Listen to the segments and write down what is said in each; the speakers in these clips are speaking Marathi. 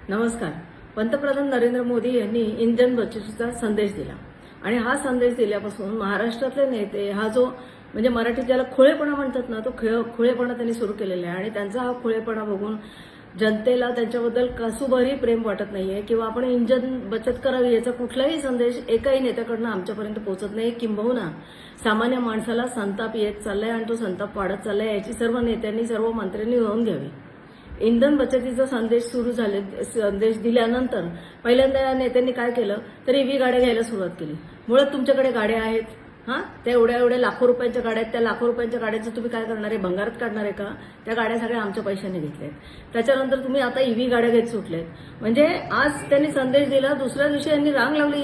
नमस्कार. पंतप्रधान नरेंद्र मोदी यांनी इंधन बचतीचा संदेश दिला आणि हा संदेश दिल्यापासून महाराष्ट्रातले नेते हा जो म्हणजे मराठीत ज्याला खुळेपणा म्हणतात ना, तो खुळेपणा त्यांनी सुरू केलेला आहे आणि त्यांचा हा खुळेपणा बघून जनतेला त्यांच्याबद्दल कसुभरही प्रेम वाटत नाहीये किंवा आपण इंधन बचत करावी याचा कुठलाही संदेश एकाही नेत्याकडनं आमच्यापर्यंत पोहोचत नाही. किंबहुना सामान्य माणसाला संताप येत चाललाय आणि तो संताप वाढत चाललाय याची सर्व नेत्यांनी सर्व मंत्र्यांनी नोंद घ्यावी. इंधन बचतीचा संदेश दिल्यानंतर पहिल्यांदा या नेत्यांनी काय केलं तर ईव्ही गाड्या घ्यायला सुरुवात केली. मुळात तुमच्याकडे गाड्या आहेत, त्या एवढ्या लाखो रुपयांच्या गाड्या आहेत. त्या लाखो रुपयांच्या गाड्याचं तुम्ही काय करणार आहे? भंगारात काढणार आहे का? त्या गाड्या सगळ्या आमच्या पैशाने घेतल्यात. त्याच्यानंतर तुम्ही आता ईव्ही गाड्या घेत सुटलेत. म्हणजे आज त्यांनी संदेश दिला, दुसऱ्या दिवशी यांनी रांग लावली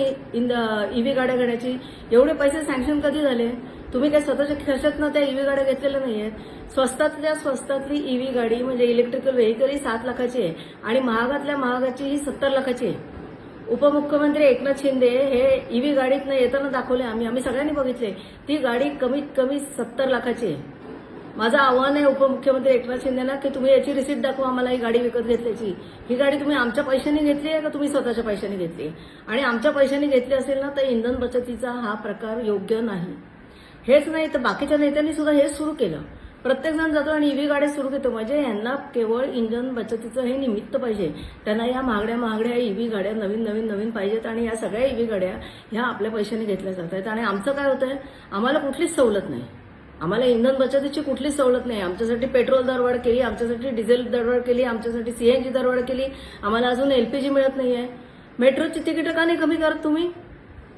ईव्ही गाड्या घेण्याची. एवढे पैसे सँक्शन कधी झाले? तुम्ही काय स्वतःच्या खर्चातनं त्या ईव्ही गाड्या घेतलेल्या नाहीयेत. स्वस्तातली ईव्ही गाडी म्हणजे इलेक्ट्रिकल व्हेकल ही 7 लाखाची आहे आणि महागातल्या महागाची ही 70 लाखाची आहे. उपमुख्यमंत्री एकनाथ शिंदे हे ईव्ही गाडीतनं येताना दाखवले, आम्ही सगळ्यांनी बघितले. ती गाडी कमीत कमी 70 लाखाची आहे. माझं आव्हान आहे उपमुख्यमंत्री एकनाथ शिंदेना की तुम्ही याची रिसीट दाखवा आम्हाला ही गाडी विकत घेतल्याची. ही गाडी तुम्ही आमच्या पैशाने घेतली आहे का तुम्ही स्वतःच्या पैशाने घेतली? आणि आमच्या पैशाने घेतली असेल ना तर इंधन बचतीचा हा प्रकार योग्य नाही. हेच नाही तर बाकीच्या नेत्यांनी सुद्धा हेच सुरू केलं. प्रत्येक जण जातो आणि ईव्ही गाड्या सुरू घेतो. म्हणजे यांना केवळ इंधन बचतीचं हे निमित्त पाहिजे. त्यांना या महागड्या ईव्ही गाड्या नवीन पाहिजेत आणि या सगळ्या ईव्ही गाड्या ह्या आपल्या पैशाने घेतल्या जात आहेत. आणि आमचं काय होतंय, आम्हाला कुठलीच सवलत नाही. आम्हाला इंधन बचतीची कुठलीच सवलत नाही. आमच्यासाठी पेट्रोल दरवाढ केली, आमच्यासाठी डिझेल दरवाढ केली, आमच्यासाठी सीएनजी दरवाढ केली. आम्हाला अजून एलपीजी मिळत नाहीये. मेट्रोची तिकीटं का नाही कमी करत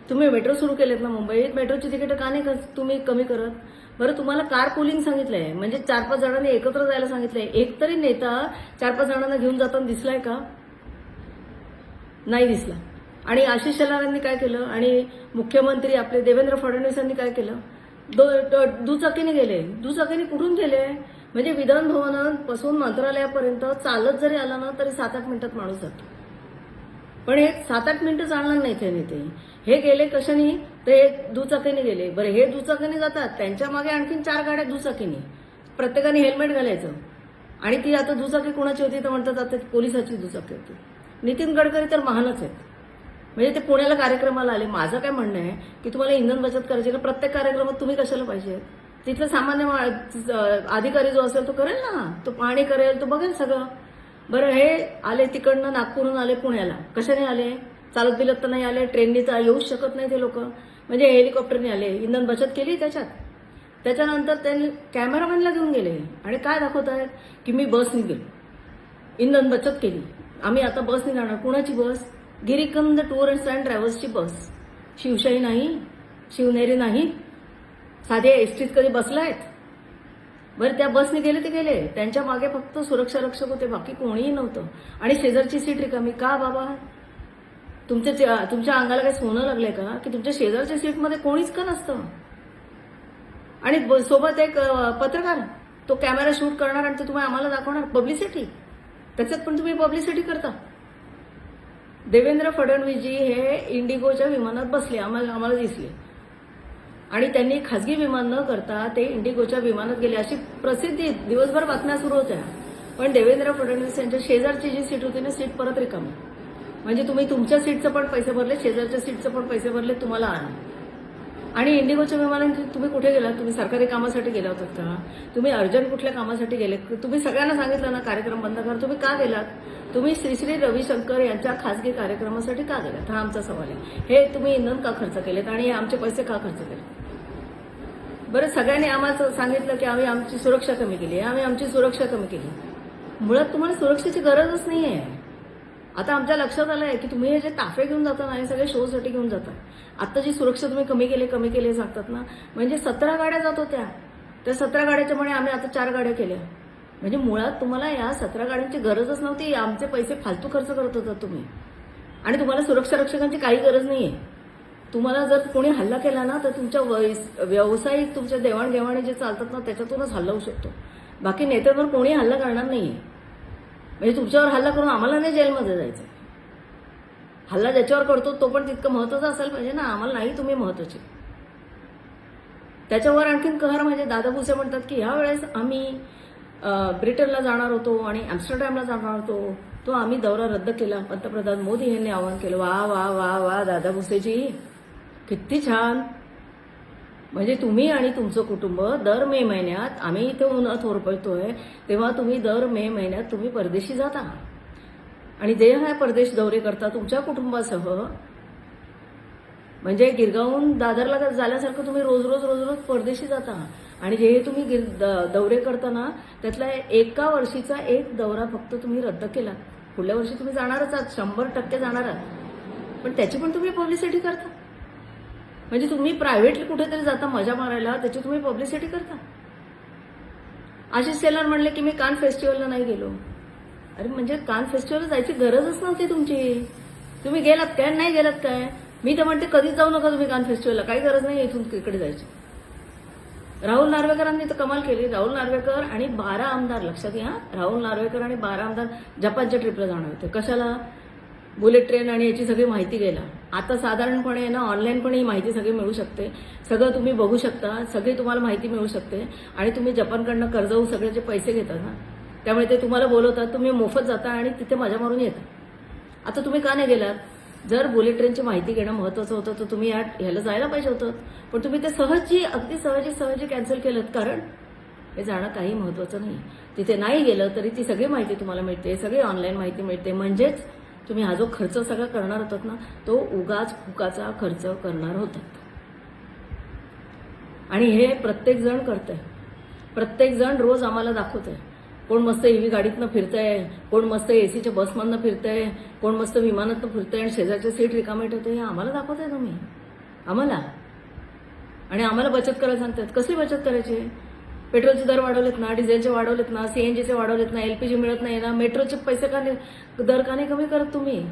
तुम्ही मेट्रो सुरू केलेत ना मुंबईत, मेट्रोची तिकीटं का नाही तुम्ही कमी करत? बरं, तुम्हाला कार पुलिंग सांगितलंय म्हणजे 4-5 जणांनी एकत्र जायला सांगितलंय. एक तरी नेता 4-5 जणांना घेऊन जाताना दिसलाय का? नाही दिसला. आणि आशिष शेलार यांनी काय केलं आणि मुख्यमंत्री आपले देवेंद्र फडणवीस यांनी काय केलं? दुचाकीने गेले. दुचाकीने कुठून गेले? म्हणजे विधान भवनापासून मंत्रालयापर्यंत चालत जरी आला ना तरी 7-8 मिनिटात माणूस जातो. पण हे 7-8 मिनिटं चालणार नाही ते नेते. हे गेले कशाने? तर हे दुचाकीने गेले. बरं, हे दुचाकीने जातात, त्यांच्या मागे आणखीन 4 गाड्या दुचाकीने. प्रत्येकाने हेल्मेट घालायचं. आणि ती आता दुचाकी कोणाची होती तर म्हणतात आता पोलिसाची दुचाकी होती. नितीन गडकरी तर महानच आहेत. म्हणजे ते पुण्याला कार्यक्रमाला आले. माझं काय म्हणणं आहे की तुम्हाला इंधन बचत करायची ना, प्रत्येक कार्यक्रमात तुम्ही कशाला पाहिजे? तिथला सामान्य अधिकारी जो असेल तो करेल ना, तो पाहणी करेल, तो बघेल सगळं. बरं, हे आले तिकडनं नागपूरहून आले पुण्याला, कशाने आले? चालत बिलत तर नाही आले, ट्रेननी तर येऊच शकत नाही ते लोक. म्हणजे हेलिकॉप्टरने आले, इंधन बचत केली त्याच्यात. त्याच्यानंतर त्यांनी कॅमेरामॅनला घेऊन गेले आणि काय दाखवत आहेत की मी बसने गेलो, इंधन बचत केली, आम्ही आता बसने जाणार. कुणाची बस? गिरीकंद टूर्स अँड ट्रॅव्हल्सची बस. शिवशाही नाही, शिवनेरी नाही, साधे एसटीत कधी बसलायत? बरं, त्या बसने गेले ते गेले. त्यांच्या मागे फक्त सुरक्षा रक्षक होते, बाकी कोणीही नव्हतं. आणि शेजारची सीट रिकामी. का बाबा? तुमच्या अंगाला काही सोनं लागलंय का की तुमच्या शेजारच्या सीटमध्ये कोणीच का नसतं? आणि सोबत एक पत्रकार, तो कॅमेरा शूट करणार आणि ते तुम्ही आम्हाला दाखवणार पब्लिसिटी. त्याच्यात पण तुम्ही पब्लिसिटी करता. देवेंद्र फडणवीसजी हे इंडिगोच्या विमानात बसले, आम्हाला दिसले. आणि त्यांनी खासगी विमान न करता ते इंडिगोच्या विमानात गेले अशी प्रसिद्धी दिवसभर बातम्या सुरू होत्या. पण देवेंद्र फडणवीस यांच्या शेजारची जी सीट होती ना, सीट परत रिकामी. म्हणजे तुम्ही तुमच्या सीटचं पण पैसे भरले, शेजारच्या सीटचं पण पैसे भरले, तुम्हाला आणि इंडिगोच्या विमानात तुम्ही कुठे गेलात? तुम्ही सरकारी कामासाठी गेला होतात का? तुम्ही अर्जंट कुठल्या कामासाठी गेले? तुम्ही सगळ्यांना सांगितलं ना कार्यक्रम बंद करा, तुम्ही का गेलात? तुम्ही श्री रविशंकर यांच्या खासगी कार्यक्रमासाठी का गेलात? हा आमचा सवाल आहे. हे तुम्ही इंधन का खर्च केलेत आणि आमचे पैसे का खर्च केले? बरं, सगळ्यांनी आम्हाला सांगितलं की आम्ही आमची सुरक्षा कमी केली. मुळात तुम्हाला सुरक्षेची गरजच नाहीये. आता आमच्या लक्षात आलं आहे की तुम्ही हे जे ताफे घेऊन जाता ना, हे सगळे शोसाठी घेऊन जातात. आता जी सुरक्षा तुम्ही कमी केली सांगतात ना, म्हणजे 17 गाड्या जात होत्या. त्या 17 गाड्याच्या म्हणे आम्ही आता 4 गाड्या केल्या. म्हणजे मुळात तुम्हाला या 17 गाड्यांची गरजच नव्हती. आमचे पैसे फालतू खर्च करत होता तुम्ही. आणि तुम्हाला सुरक्षा रक्षकांची काही गरज नाहीये. तुम्हाला जर कोणी हल्ला केला ना तर तुमच्या व्यावसायिक तुमच्या देवाणघेवाणी जे चालतात ना त्याच्यातूनच हल्ला होऊ शकतो. बाकी नेत्यांवर कोणी हल्ला करणार नाहीये. म्हणजे तुमच्यावर हल्ला करून आम्हाला नाही जेलमध्ये जायचं. हल्ला ज्याच्यावर करतो तो पण तितकं महत्वाचा असायला पाहिजे ना. आम्हाला नाही तुम्ही महत्वाचे. त्याच्यावर आणखीन कहर म्हणजे दादा भुसे म्हणतात की ह्या वेळेस आम्ही ब्रिटनला जाणार होतो आणि एम्स्टरडॅमला जाणार होतो, तो आम्ही दौरा रद्द केला. पंतप्रधान मोदी यांनी आवाहन केलं. वा वा वा वा दादा भुसेजी, किती छान. म्हणजे तुम्ही आणि तुमचं कुटुंब दर मे महिन्यात, आम्ही इथे उन्हात होरपळतोय तेव्हा तुम्ही दर मे महिन्यात तुम्ही परदेशी जाता आणि जे हा परदेश दौरे करता तुमच्या कुटुंबासह, म्हणजे गिरगावून दादरला झाल्यासारखं तुम्ही रोज रोज रोज रोज परदेशी जाता. आणि जे तुम्ही दौरे करताना त्यातला एका वर्षीचा एक दौरा फक्त तुम्ही रद्द केला. पुढल्या वर्षी तुम्ही जाणारच आहात, 100% जाणार आहात, पण त्याची पण तुम्ही पब्लिसिटी करता. म्हणजे तुम्ही प्रायव्हेटली कुठेतरी जाता मजा मारायला, त्याची तुम्ही पब्लिसिटी करता. आशिष शेलार म्हणले की मी कान फेस्टिवलला नाही गेलो. अरे म्हणजे कान फेस्टिवलला जायची गरजच नव्हती तुमची. तुम्ही गेलात काय? नाही गेलात काय? मी तर म्हणते कधीच जाऊ नका तुम्ही कान फेस्टिवलला, काही गरज नाही इथून इकडे जायची. राहुल नार्वेकरांनी तर कमाल केली. राहुल नार्वेकर आणि 12 आमदार, लक्षात घ्या, राहुल नार्वेकर आणि 12 आमदार जपानच्या ट्रिपला जाणार होते. कशाला? बुलेट ट्रेन आणि याची सगळी माहिती घ्यायला. आता साधारणपणे ना ऑनलाईन पण ही माहिती सगळी मिळू शकते, सगळं तुम्ही बघू शकता, सगळी तुम्हाला माहिती मिळू शकते. आणि तुम्ही जपानकडनं कर्जाऊ सगळ्याचे पैसे घेता ना, त्यामुळे ते तुम्हाला बोलवतात, तुम्ही मोफत जाता आणि तिथे मजा मारून येता. आता तुम्ही का नाही गेलात? जर बुलेट ट्रेनची माहिती घेणं महत्वाचं होतं तर तुम्ही ह्याला जायला पाहिजे होतं, पण तुम्ही ते अगदी सहजी कॅन्सल केलं. कारण हे जाणं काही महत्वाचं नाही. तिथे नाही गेलं तरी ती सगळी माहिती तुम्हाला मिळते, सगळी ऑनलाईन माहिती मिळते. म्हणजेच तुम्ही हा जो खर्च सगळा करणार होतात ना, तो उगाच फुकाचा खर्च करणार होतात. आणि हे प्रत्येक जण करतंय, प्रत्येक जण रोज आम्हाला दाखवतंय. कोण मस्त ईव्ही गाडीतनं फिरतंय, कोण मस्त एसीच्या बसमधनं फिरतंय, कोण मस्त विमानातनं फिरतंय आणि शेजारच्या सीट रिकामे ठेवतंय. हे आम्हाला दाखवताय तुम्ही, आम्हाला. आणि आम्हाला बचत करायला सांगतात. कसली बचत करायची? पेट्रोलचे दर वाढवलेत ना, डिझेलचे वाढवलेत ना, सीएनजीचे वाढवलेत ना, एलपीजी मिळत नाही ना, मेट्रोचे पैसे दर का नाही कमी करत तुम्ही?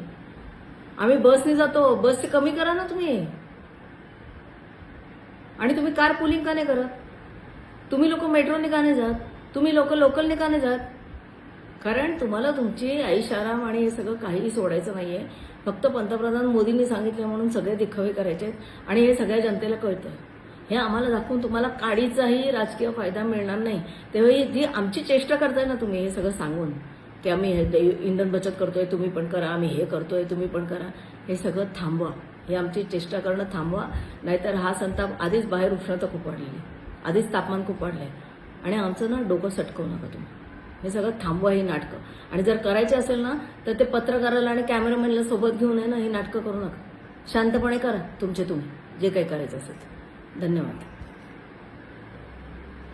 आम्ही बसने जातो, बसचे कमी करा ना तुम्ही. आणि तुम्ही कार पुलिंग का नाही करत? तुम्ही लोक मेट्रोने का नाही जात? तुम्ही लोक लोकलने का नाही जात? कारण तुम्हाला तुमची ऐशाराम आणि हे सगळं काहीही सोडायचं नाहीये. फक्त पंतप्रधान मोदींनी सांगितलं म्हणून सगळे दिखावे करायचे आणि हे सगळ्या जनतेला कळतं. हे आम्हाला दाखवून तुम्हाला काडीचाही राजकीय फायदा मिळणार नाही. तेव्हा जी आमची चेष्टा करताय ना तुम्ही, हे सगळं सांगून की आम्ही इंधन बचत करतोय, तुम्ही पण करा, आम्ही हे करतोय, तुम्ही पण करा, हे सगळं थांबवा. हे आमची चेष्टा करणं थांबवा, नाहीतर हा संताप, आधीच बाहेर उष्णता खूप वाढलेली, आधीच तापमान खूप वाढलंय आणि आमचं ना डोकं सटकवू नका तुम्ही. हे सगळं थांबवा ही नाटकं. आणि जर करायचे असेल ना तर ते पत्रकाराला आणि कॅमेरामॅनला सोबत घेऊन आहे ना ही नाटकं करू नका. शांतपणे करा तुमचे तुम्ही जे काही करायचं असेल. धन्यवाद.